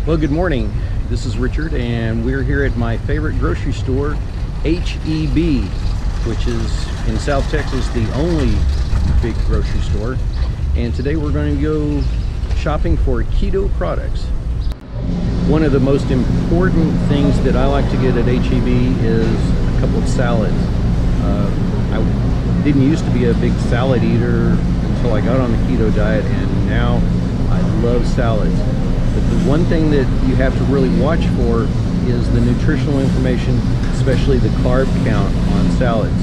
Well, good morning. This is Richard, and we're here at my favorite grocery store, HEB, which is in South Texas, the only big grocery store. And today we're going to go shopping for keto products. One of the most important things that I like to get at HEB is a couple of salads. I didn't used to be a big salad eater until I got on the keto diet, and now I love salads. But the one thing that you have to really watch for is the nutritional information, especially the carb count on salads.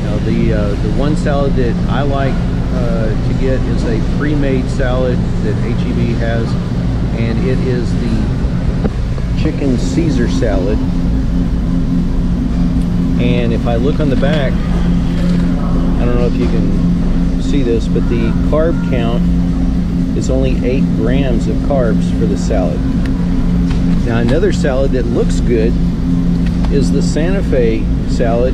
Now, the one salad that I like to get is a pre-made salad that HEB has, and it is the chicken Caesar salad. And if I look on the back, I don't know if you can see this, but the carb count is only 8 grams of carbs for the salad. Now, another salad that looks good is the Santa Fe salad.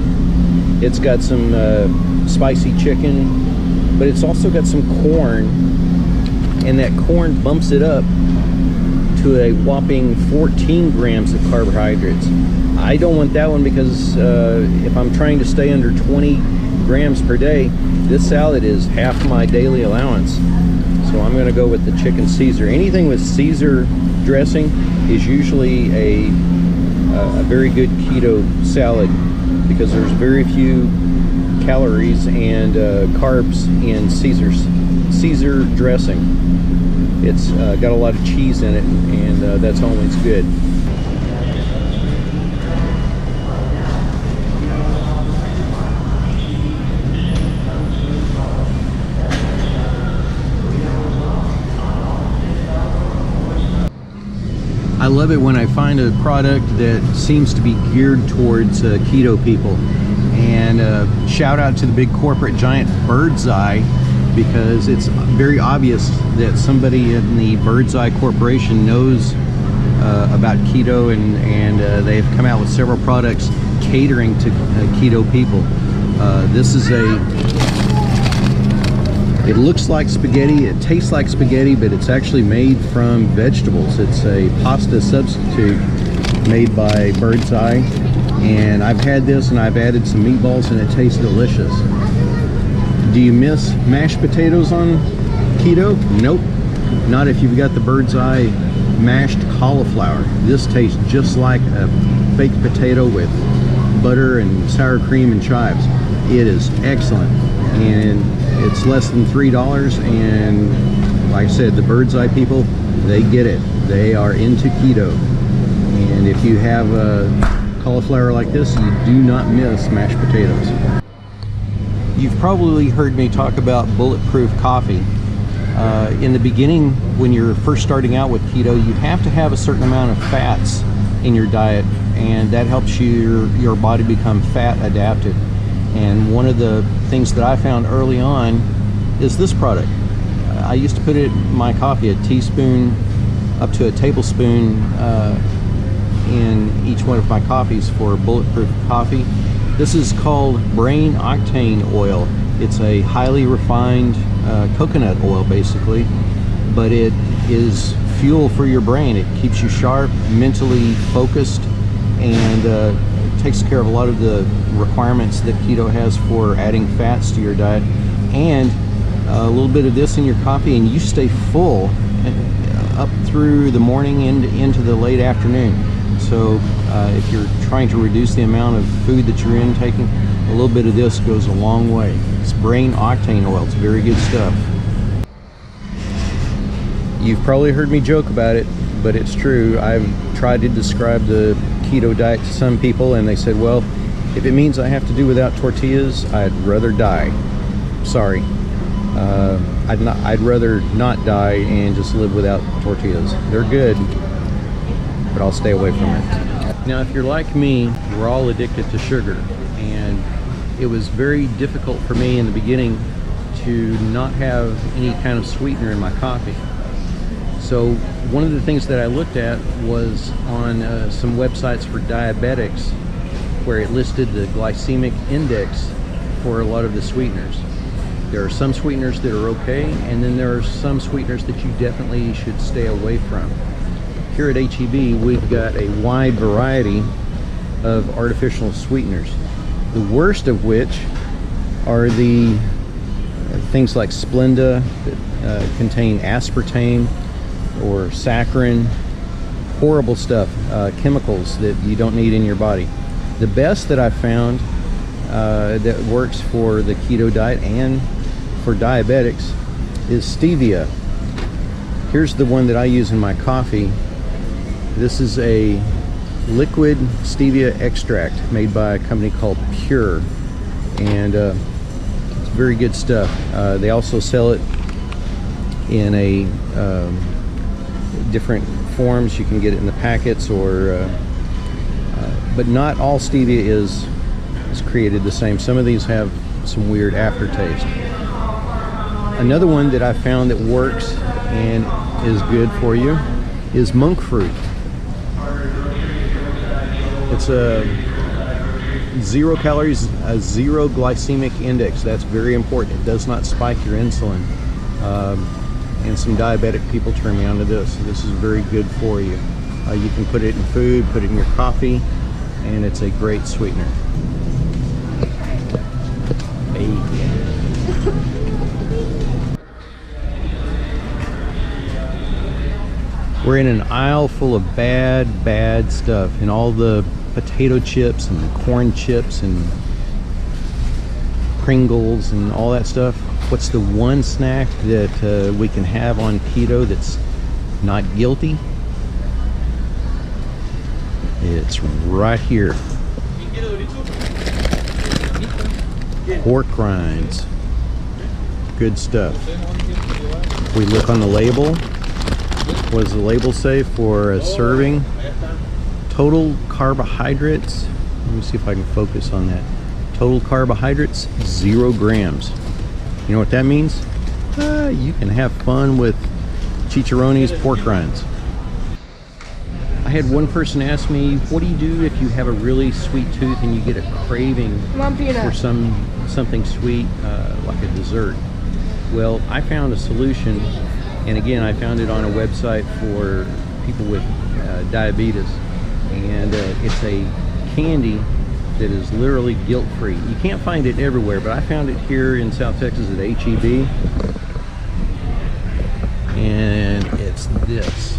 It's got some spicy chicken, but it's also got some corn, and that corn bumps it up to a whopping 14 grams of carbohydrates. I don't want that one because if I'm trying to stay under 20 grams per day, this salad is half my daily allowance. So I'm going to go with the chicken Caesar. Anything with Caesar dressing is usually a very good keto salad because there's very few calories and carbs in Caesar dressing. It's got a lot of cheese in it, and that's always good. I love it when I find a product that seems to be geared towards keto people. And shout out to the big corporate giant Bird's Eye, because it's very obvious that somebody in the Bird's Eye Corporation knows about keto, and they've come out with several products catering to keto people. This is it looks like spaghetti, it tastes like spaghetti, but it's actually made from vegetables. It's a pasta substitute made by Bird's Eye, and I've had this and I've added some meatballs and it tastes delicious. Do you miss mashed potatoes on keto? Nope, not if you've got the Bird's Eye mashed cauliflower. This tastes just like a baked potato with butter and sour cream and chives. It is excellent, and it's less than $3, and like I said, the Bird's Eye people, they get it. They are into keto, and if you have a cauliflower like this, you do not miss mashed potatoes. You've probably heard me talk about bulletproof coffee. In the beginning, when you're first starting out with keto, you have to have a certain amount of fats in your diet, and that helps your body become fat adapted. And one of the things that I found early on is this product. I used to put it in my coffee, a teaspoon up to a tablespoon in each one of my coffees for bulletproof coffee. This is called Brain Octane Oil. It's a highly refined coconut oil, basically, but it is fuel for your brain. It keeps you sharp, mentally focused, and takes care of a lot of the requirements that keto has for adding fats to your diet. And a little bit of this in your coffee, and you stay full up through the morning and into the late afternoon. So if you're trying to reduce the amount of food that you're intaking, a little bit of this goes a long way. It's Brain Octane Oil. It's very good stuff. You've probably heard me joke about it, but it's true. I've tried to describe the keto diet to some people, and they said, well, if it means I have to do without tortillas, I'd rather die. Sorry. I'd rather not die and just live without tortillas. They're good, but I'll stay away from it. Now, if you're like me, we're all addicted to sugar, and it was very difficult for me in the beginning to not have any kind of sweetener in my coffee. So one of the things that I looked at was on some websites for diabetics, where it listed the glycemic index for a lot of the sweeteners. There are some sweeteners that are okay, and then there are some sweeteners that you definitely should stay away from. here at HEB, we've got a wide variety of artificial sweeteners. The worst of which are the things like Splenda that contain aspartame or saccharin. Horrible stuff, chemicals that you don't need in your body. The best that I've found that works for the keto diet and for diabetics is stevia. Here's the one that I use in my coffee. This is a liquid stevia extract made by a company called Pure, and it's very good stuff. They also sell it in a different forms. You can get it in the packets, or but not all stevia is created the same. Some of these have some weird aftertaste. Another one that I found that works and is good for you is monk fruit. It's a 0 calories, a 0 glycemic index. That's very important. It does not spike your insulin. And some diabetic people turn me on to this. This is very good for you. You can put it in food, put it in your coffee, and it's a great sweetener. We're in an aisle full of bad stuff, and all the potato chips and the corn chips and Pringles and all that stuff. What's the one snack that we can have on keto that's not guilty? It's right here. Pork rinds. Good stuff. We look on the label. What does the label say for a serving? Total carbohydrates. Let me see if I can focus on that. Total carbohydrates, 0 grams. You know what that means? You can have fun with chicharrones, pork rinds. I had one person ask me, what do you do if you have a really sweet tooth and you get a craving for something sweet, like a dessert? Well, I found a solution, and again, I found it on a website for people with diabetes, and it's a candy that is literally guilt-free. You can't find it everywhere, but I found it here in South Texas at HEB, and it's this.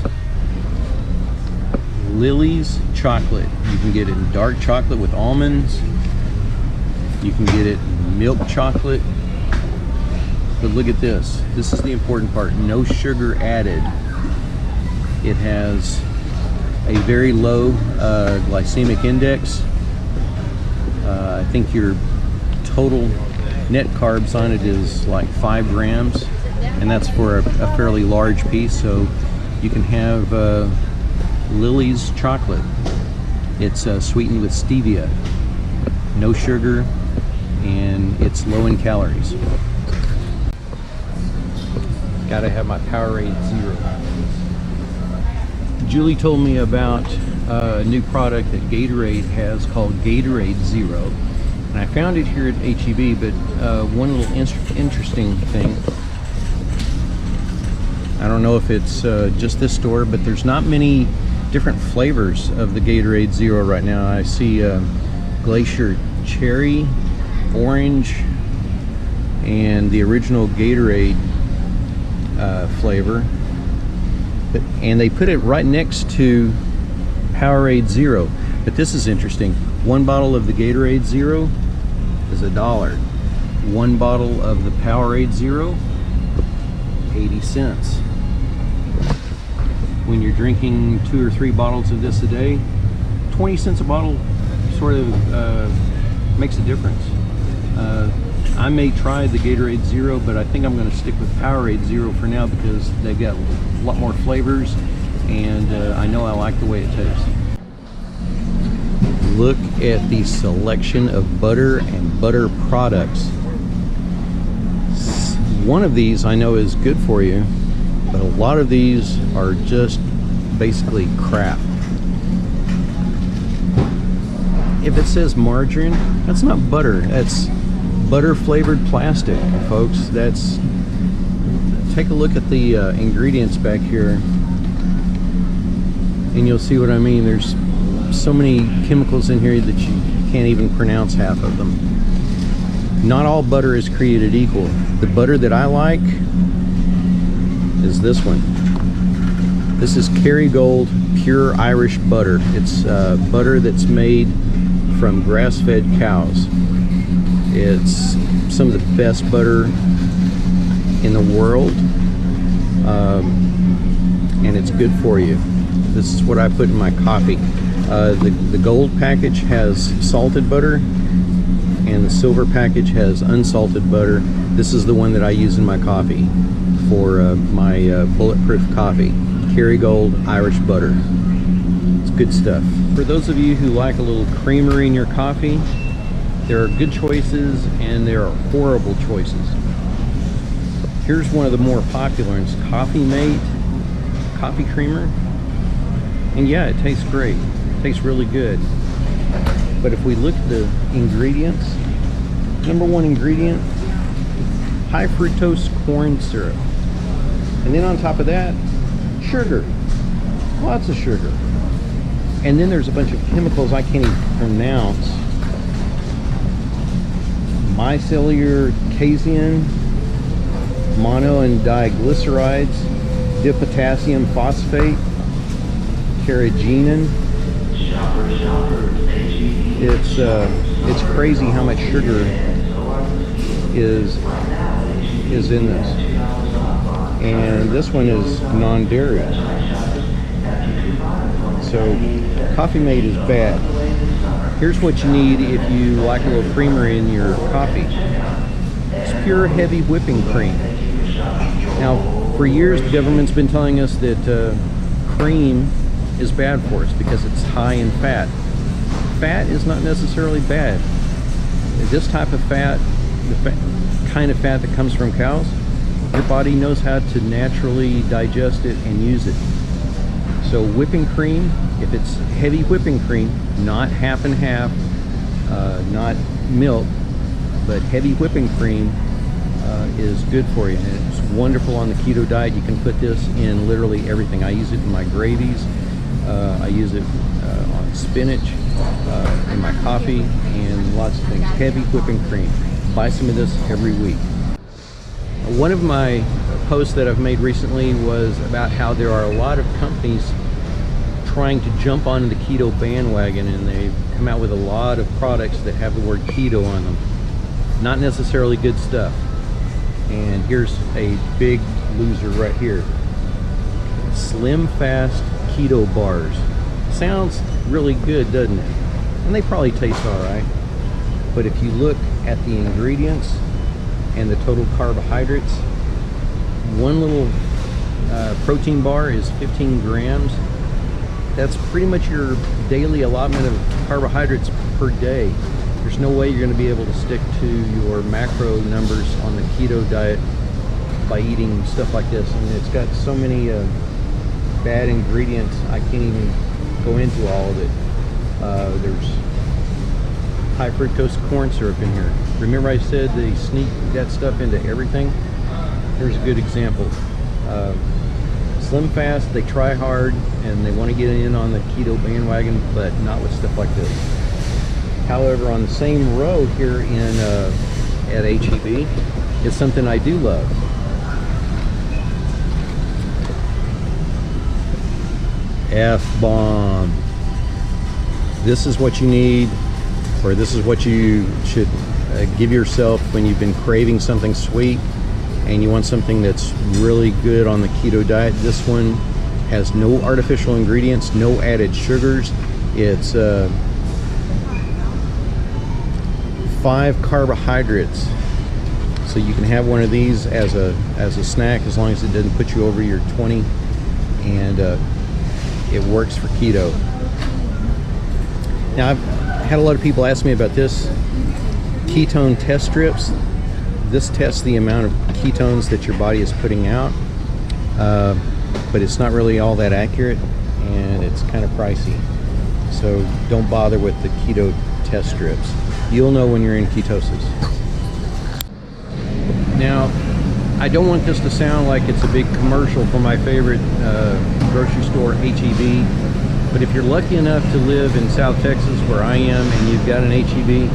Lily's chocolate. You can get it in dark chocolate with almonds. You can get it in milk chocolate. But look at this. This is the important part. No sugar added. It has a very low glycemic index. I think your total net carbs on it is like 5 grams, and that's for a fairly large piece. So you can have Lily's chocolate. It's sweetened with stevia, no sugar, and it's low in calories. Gotta have my Powerade Zero. Julie told me about a new product that Gatorade has called Gatorade Zero, and I found it here at HEB. But one little interesting thing, I don't know if it's just this store, but there's not many different flavors of the Gatorade Zero right now. I see Glacier Cherry, Orange, and the original Gatorade flavor, and they put it right next to Powerade Zero. But this is interesting. One bottle of the Gatorade Zero is $1. One bottle of the Powerade Zero, 80 cents. When you're drinking 2 or 3 bottles of this a day, 20 cents a bottle sort of makes a difference. I may try the Gatorade Zero, but I think I'm going to stick with Powerade Zero for now because they've got a lot more flavors, and I know I like the way it tastes. Look at the selection of butter and butter products. One of these I know is good for you, but a lot of these are just basically crap. If it says margarine, that's not butter. That's butter flavored plastic, folks. That's, take a look at the ingredients back here. and you'll see what I mean. There's so many chemicals in here that you can't even pronounce half of them. Not all butter is created equal. The butter that I like is this one. This is Kerrygold Pure Irish Butter. It's butter that's made from grass-fed cows. It's some of the best butter in the world, and it's good for you. This is what I put in my coffee. The gold package has salted butter, and the silver package has unsalted butter. This is the one that I use in my coffee for my bulletproof coffee. Kerrygold Irish Butter. It's good stuff. For those of you who like a little creamery in your coffee, there are good choices and there are horrible choices. Here's one of the more popular ones, Coffee Mate Coffee Creamer. And yeah, it tastes great. It tastes really good. But if we look at the ingredients, number one ingredient, high fructose corn syrup. And then on top of that, sugar. Lots of sugar. And then there's a bunch of chemicals I can't even pronounce. Micellar casein, mono and diglycerides, dipotassium phosphate, carrageenan. It's crazy how much sugar is in this. And this one is non-dairy. So Coffee Mate is bad. Here's what you need if you like a little creamer in your coffee. It's pure heavy whipping cream. Now, for years the government's been telling us that cream is bad for us because it's high in fat. Fat is not necessarily bad. This type of fat, kind of fat that comes from cows, your body knows how to naturally digest it and use it. So whipping cream, if it's heavy whipping cream, not half and half, not milk, but heavy whipping cream is good for you. And it's wonderful on the keto diet. You can put this in literally everything. I use it in my gravies. I use it on spinach, in my coffee, and lots of things. Heavy whipping cream. Buy some of this every week. One of my posts that I've made recently was about how there are a lot of companies trying to jump onto the keto bandwagon, and they've come out with a lot of products that have the word keto on them. Not necessarily good stuff. And here's a big loser right here. Slim Fast Keto Bars. Sounds really good, doesn't it? And they probably taste alright. But if you look at the ingredients and the total carbohydrates, one little protein bar is 15 grams. That's pretty much your daily allotment of carbohydrates per day. There's no way you're going to be able to stick to your macro numbers on the keto diet by eating stuff like this. I mean, it's got so many bad ingredients, I can't even go into all of it. There's high fructose corn syrup in here. Remember I said they sneak that stuff into everything? Here's a good example. Slim Fast, they try hard and they want to get in on the keto bandwagon, but not with stuff like this. However, on the same row here in at HEB, it's something I do love. F-bomb. This is what you need, or this is what you should give yourself when you've been craving something sweet and you want something that's really good on the keto diet. This one has no artificial ingredients, no added sugars. It's 5 carbohydrates, so you can have one of these as a snack as long as it doesn't put you over your 20, and it works for keto. Now, I've had a lot of people ask me about this ketone test strips. This tests the amount of ketones that your body is putting out, but it's not really all that accurate, and it's kind of pricey. So don't bother with the keto test strips. You'll know when you're in ketosis. Now, I don't want this to sound like it's a big commercial for my favorite grocery store, HEB. But if you're lucky enough to live in South Texas where I am and you've got an HEB,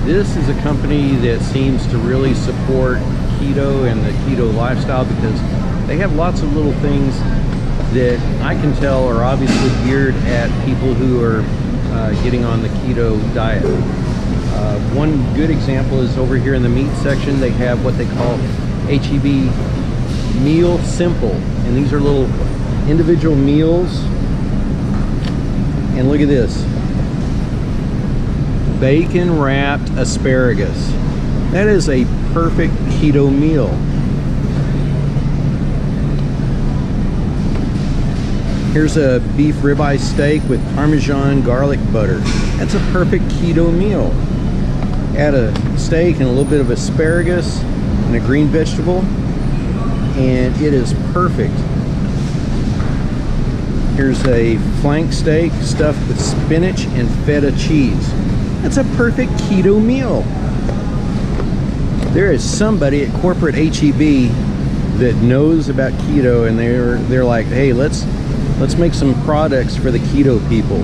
this is a company that seems to really support keto and the keto lifestyle, because they have lots of little things that I can tell are obviously geared at people who are getting on the keto diet. One good example is over here in the meat section. They have what they call HEB Meal Simple, and these are little individual meals. And look at this, bacon wrapped asparagus. That is a perfect keto meal. Here's a beef ribeye steak with Parmesan garlic butter. That's a perfect keto meal. Add a steak and a little bit of asparagus and a green vegetable, and it is perfect. Here's a flank steak stuffed with spinach and feta cheese. That's a perfect keto meal. There is somebody at corporate HEB that knows about keto, and they're like, hey, let's make some products for the keto people.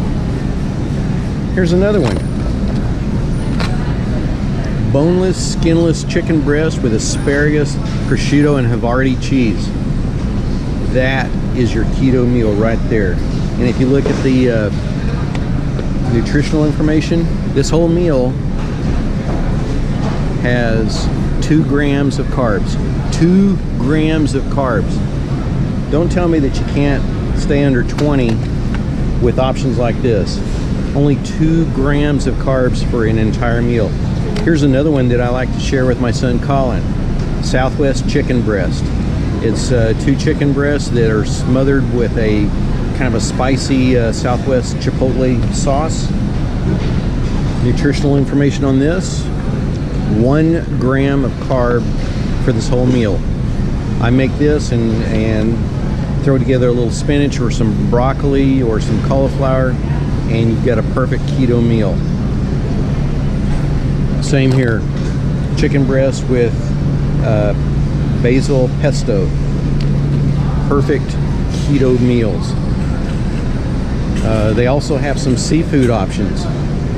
Here's another one. Boneless, skinless chicken breast with asparagus, prosciutto, and Havarti cheese. That is your keto meal right there. And if you look at the nutritional information, this whole meal has 2 grams of carbs. 2 grams of carbs. Don't tell me that you can't stay under 20 with options like this. Only 2 grams of carbs for an entire meal. Here's another one that I like to share with my son Colin. Southwest chicken breast. It's 2 chicken breasts that are smothered with a kind of a spicy Southwest chipotle sauce. Nutritional information on this: 1 gram of carb for this whole meal. I make this and throw together a little spinach or some broccoli or some cauliflower, and you've got a perfect keto meal. Same here, chicken breast with basil pesto. Perfect keto meals. They also have some seafood options.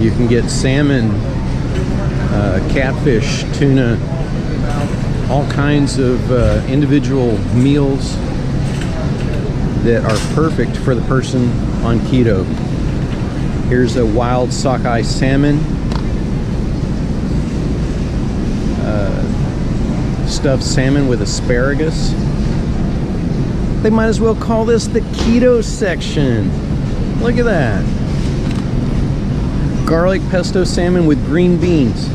You can get salmon, catfish, tuna, all kinds of individual meals that are perfect for the person on keto. Here's a wild sockeye salmon, stuffed salmon with asparagus. They might as well call this the keto section. Look at that. Garlic pesto salmon with green beans.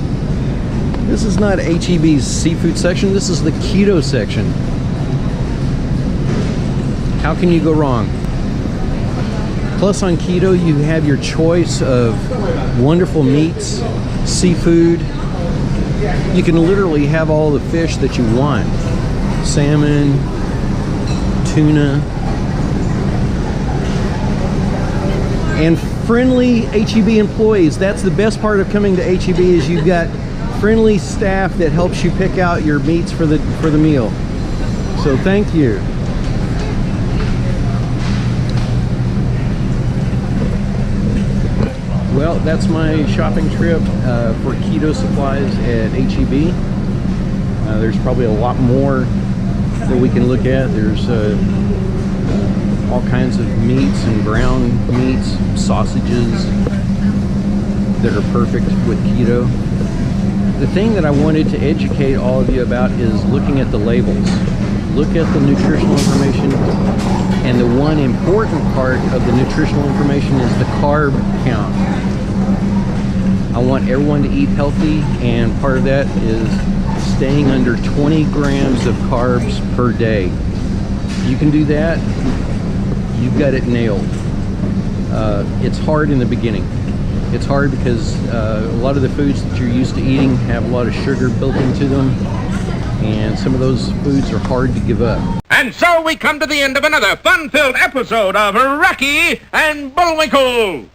This is not HEB's seafood section. This is the keto section. How can you go wrong? Plus, on keto, you have your choice of wonderful meats, seafood. You can literally have all the fish that you want. Salmon, tuna, and friendly HEB employees. That's the best part of coming to HEB, is you've got friendly staff that helps you pick out your meats for the meal. So thank you. Well, that's my shopping trip for keto supplies at HEB. There's probably a lot more that we can look at. There's all kinds of meats and ground meats, sausages that are perfect with keto. The thing that I wanted to educate all of you about is looking at the labels. Look at the nutritional information, and the one important part of the nutritional information is the carb count. I want everyone to eat healthy, and part of that is staying under 20 grams of carbs per day. If you can do that, you've got it nailed. It's hard in the beginning. It's hard because a lot of the foods that you're used to eating have a lot of sugar built into them, and some of those foods are hard to give up. And so we come to the end of another fun-filled episode of Rocky and Bullwinkle.